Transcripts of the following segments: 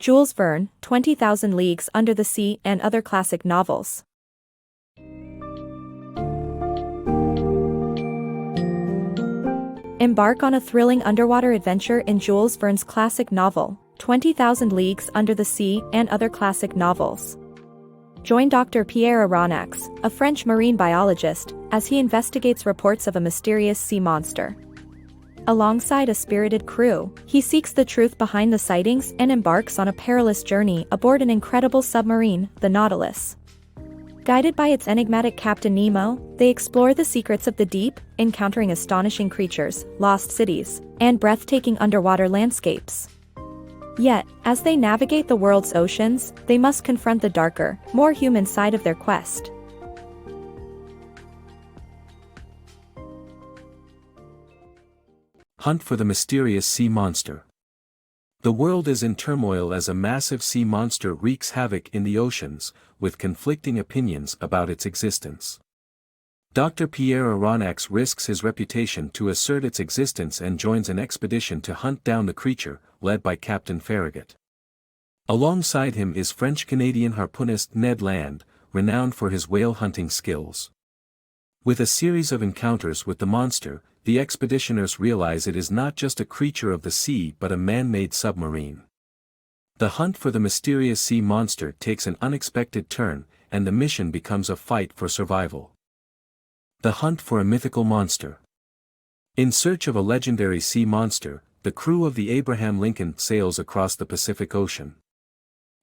Jules Verne, 20,000 Leagues Under the Sea and other classic novels. Embark on a thrilling underwater adventure in Jules Verne's classic novel, 20,000 Leagues Under the Sea and other classic novels. Join Dr. Pierre Aronnax, a French marine biologist, as he investigates reports of a mysterious sea monster. Alongside a spirited crew, he seeks the truth behind the sightings and embarks on a perilous journey aboard an incredible submarine, the Nautilus. Guided by its enigmatic Captain Nemo, they explore the secrets of the deep, encountering astonishing creatures, lost cities, and breathtaking underwater landscapes. Yet, as they navigate the world's oceans, they must confront the darker, more human side of their quest. Hunt for the mysterious sea monster. The world is in turmoil as a massive sea monster wreaks havoc in the oceans, with conflicting opinions about its existence. Dr. Pierre Aronnax risks his reputation to assert its existence and joins an expedition to hunt down the creature, led by Captain Farragut. Alongside him is French-Canadian harpoonist Ned Land, renowned for his whale hunting skills. With a series of encounters with the monster, the expeditioners realize it is not just a creature of the sea but a man-made submarine. The hunt for the mysterious sea monster takes an unexpected turn, and the mission becomes a fight for survival. The hunt for a mythical monster. In search of a legendary sea monster, the crew of the Abraham Lincoln sails across the Pacific Ocean.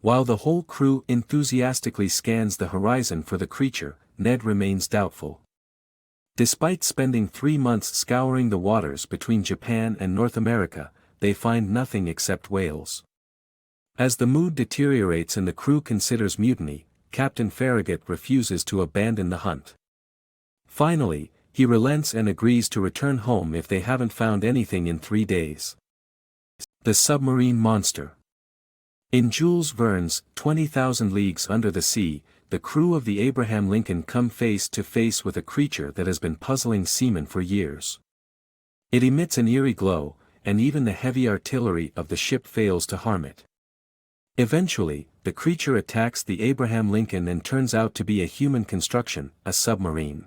While the whole crew enthusiastically scans the horizon for the creature, Ned remains doubtful. Despite spending 3 months scouring the waters between Japan and North America, they find nothing except whales. As the mood deteriorates and the crew considers mutiny, Captain Farragut refuses to abandon the hunt. Finally, he relents and agrees to return home if they haven't found anything in 3 days. The Submarine Monster. In Jules Verne's 20,000 Leagues Under the Sea, the crew of the Abraham Lincoln come face to face with a creature that has been puzzling seamen for years. It emits an eerie glow, and even the heavy artillery of the ship fails to harm it. Eventually, the creature attacks the Abraham Lincoln and turns out to be a human construction, a submarine.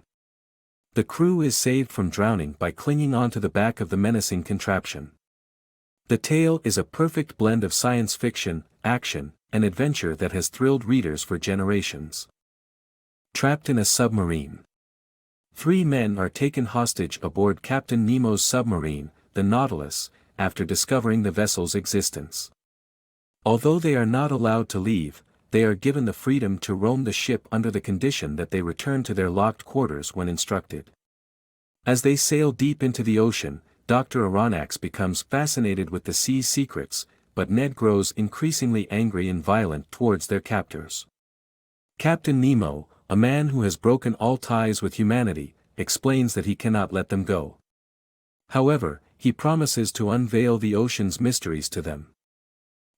The crew is saved from drowning by clinging onto the back of the menacing contraption. The tale is a perfect blend of science fiction, action, and adventure that has thrilled readers for generations. Trapped in a submarine. 3 men are taken hostage aboard Captain Nemo's submarine, the Nautilus, after discovering the vessel's existence. Although they are not allowed to leave, they are given the freedom to roam the ship under the condition that they return to their locked quarters when instructed. As they sail deep into the ocean, Dr. Aronnax becomes fascinated with the sea's secrets, but Ned grows increasingly angry and violent towards their captors. Captain Nemo, a man who has broken all ties with humanity, explains that he cannot let them go. However, he promises to unveil the ocean's mysteries to them.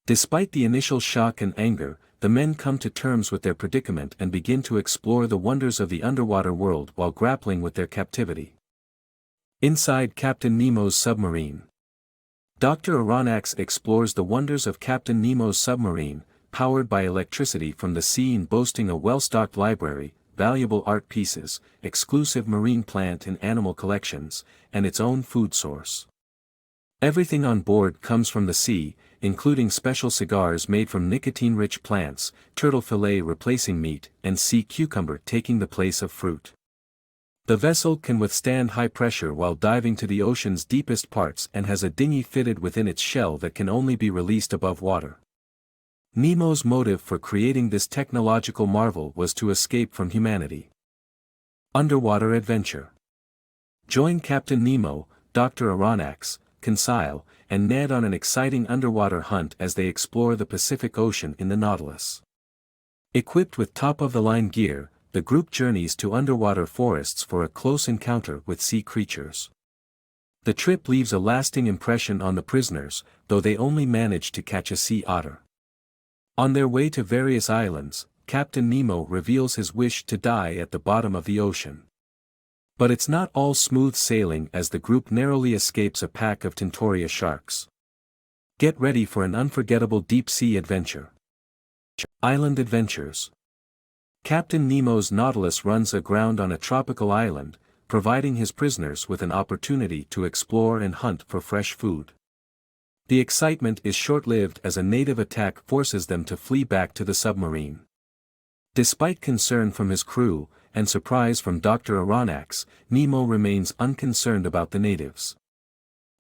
Despite the initial shock and anger, the men come to terms with their predicament and begin to explore the wonders of the underwater world while grappling with their captivity. Inside Captain Nemo's submarine. Dr. Aronnax explores the wonders of Captain Nemo's submarine, powered by electricity from the sea and boasting a well-stocked library, valuable art pieces, exclusive marine plant and animal collections, and its own food source. Everything on board comes from the sea, including special cigars made from nicotine-rich plants, turtle fillet replacing meat, and sea cucumber taking the place of fruit. The vessel can withstand high pressure while diving to the ocean's deepest parts and has a dinghy fitted within its shell that can only be released above water. Nemo's motive for creating this technological marvel was to escape from humanity. Underwater Adventure. Join Captain Nemo, Dr. Aronnax, Conseil, and Ned on an exciting underwater hunt as they explore the Pacific Ocean in the Nautilus. Equipped with top-of-the-line gear, the group journeys to underwater forests for a close encounter with sea creatures. The trip leaves a lasting impression on the prisoners, though they only manage to catch a sea otter. On their way to various islands, Captain Nemo reveals his wish to die at the bottom of the ocean. But it's not all smooth sailing as the group narrowly escapes a pack of Tintoria sharks. Get ready for an unforgettable deep-sea adventure. Island Adventures. Captain Nemo's Nautilus runs aground on a tropical island, providing his prisoners with an opportunity to explore and hunt for fresh food. The excitement is short-lived as a native attack forces them to flee back to the submarine. Despite concern from his crew, and surprise from Dr. Aronnax, Nemo remains unconcerned about the natives.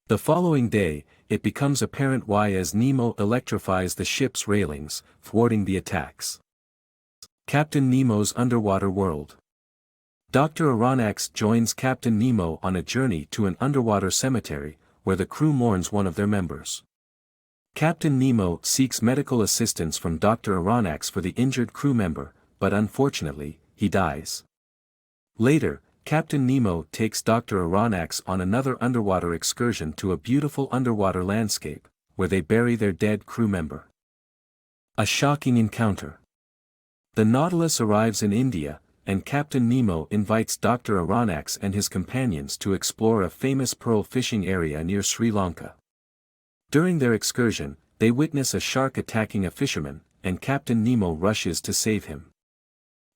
The following day, it becomes apparent why as Nemo electrifies the ship's railings, thwarting the attacks. Captain Nemo's Underwater World. Dr. Aronnax joins Captain Nemo on a journey to an underwater cemetery, where the crew mourns one of their members. Captain Nemo seeks medical assistance from Dr. Aronnax for the injured crew member, but unfortunately, he dies. Later, Captain Nemo takes Dr. Aronnax on another underwater excursion to a beautiful underwater landscape, where they bury their dead crew member. A shocking encounter. The Nautilus arrives in India, and Captain Nemo invites Dr. Aronnax and his companions to explore a famous pearl fishing area near Sri Lanka. During their excursion, they witness a shark attacking a fisherman, and Captain Nemo rushes to save him.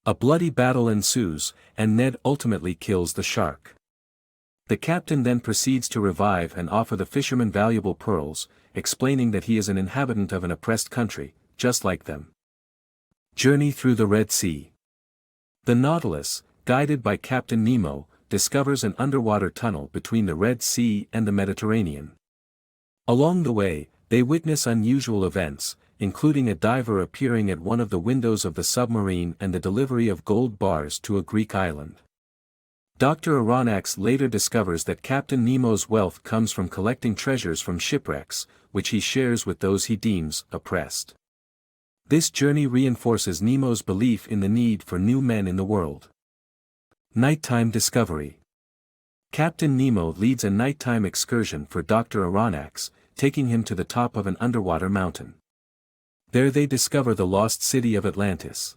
A bloody battle ensues, and Ned ultimately kills the shark. The captain then proceeds to revive and offer the fisherman valuable pearls, explaining that he is an inhabitant of an oppressed country, just like them. Journey through the Red Sea. The Nautilus, guided by Captain Nemo, discovers an underwater tunnel between the Red Sea and the Mediterranean. Along the way, they witness unusual events, including a diver appearing at one of the windows of the submarine and the delivery of gold bars to a Greek island. Dr. Aronnax later discovers that Captain Nemo's wealth comes from collecting treasures from shipwrecks, which he shares with those he deems oppressed. This journey reinforces Nemo's belief in the need for new men in the world. Nighttime Discovery. Captain Nemo leads a nighttime excursion for Dr. Aronnax, taking him to the top of an underwater mountain. There they discover the lost city of Atlantis.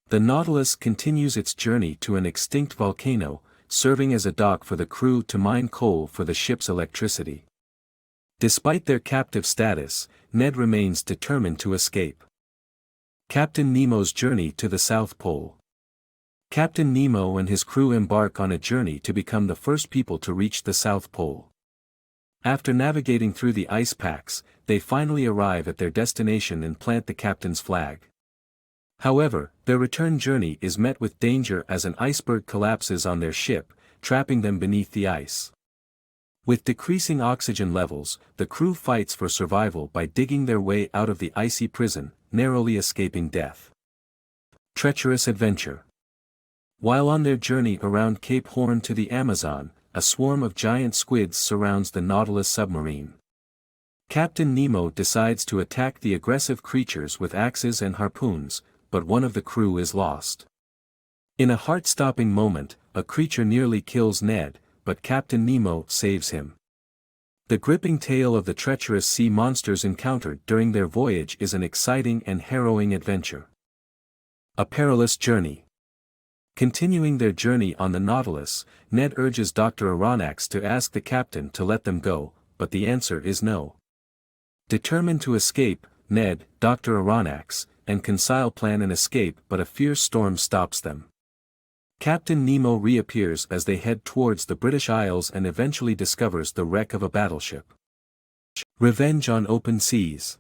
The Nautilus continues its journey to an extinct volcano, serving as a dock for the crew to mine coal for the ship's electricity. Despite their captive status, Ned remains determined to escape. Captain Nemo's Journey to the South Pole. Captain Nemo and his crew embark on a journey to become the first people to reach the South Pole. After navigating through the ice packs, they finally arrive at their destination and plant the captain's flag. However, their return journey is met with danger as an iceberg collapses on their ship, trapping them beneath the ice. With decreasing oxygen levels, the crew fights for survival by digging their way out of the icy prison, narrowly escaping death. Treacherous Adventure. While on their journey around Cape Horn to the Amazon, a swarm of giant squids surrounds the Nautilus submarine. Captain Nemo decides to attack the aggressive creatures with axes and harpoons, but one of the crew is lost. In a heart-stopping moment, a creature nearly kills Ned, but Captain Nemo saves him. The gripping tale of the treacherous sea monsters encountered during their voyage is an exciting and harrowing adventure. A Perilous Journey. Continuing their journey on the Nautilus, Ned urges Dr. Aronnax to ask the captain to let them go, but the answer is no. Determined to escape, Ned, Dr. Aronnax, and Conseil plan an escape, but a fierce storm stops them. Captain Nemo reappears as they head towards the British Isles and eventually discovers the wreck of a battleship. Revenge on Open Seas.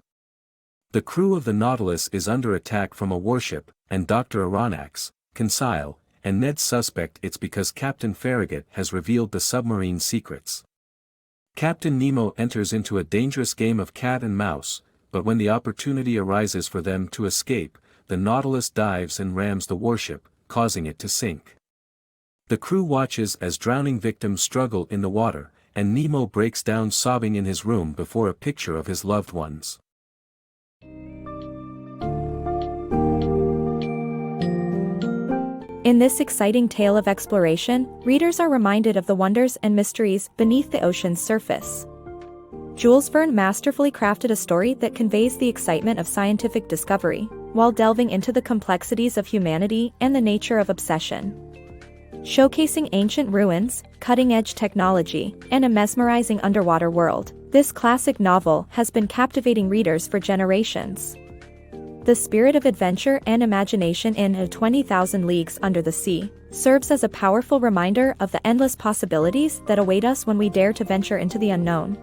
The crew of the Nautilus is under attack from a warship, and Dr. Aronnax, Conseil, and Ned suspect it's because Captain Farragut has revealed the submarine's secrets. Captain Nemo enters into a dangerous game of cat and mouse, but when the opportunity arises for them to escape, the Nautilus dives and rams the warship, causing it to sink. The crew watches as drowning victims struggle in the water, and Nemo breaks down sobbing in his room before a picture of his loved ones. In this exciting tale of exploration, readers are reminded of the wonders and mysteries beneath the ocean's surface. Jules Verne masterfully crafted a story that conveys the excitement of scientific discovery, while delving into the complexities of humanity and the nature of obsession. Showcasing ancient ruins, cutting-edge technology, and a mesmerizing underwater world, This classic novel has been captivating readers for generations. The spirit of adventure and imagination in 20,000 Leagues Under the Sea serves as a powerful reminder of the endless possibilities that await us when we dare to venture into the unknown.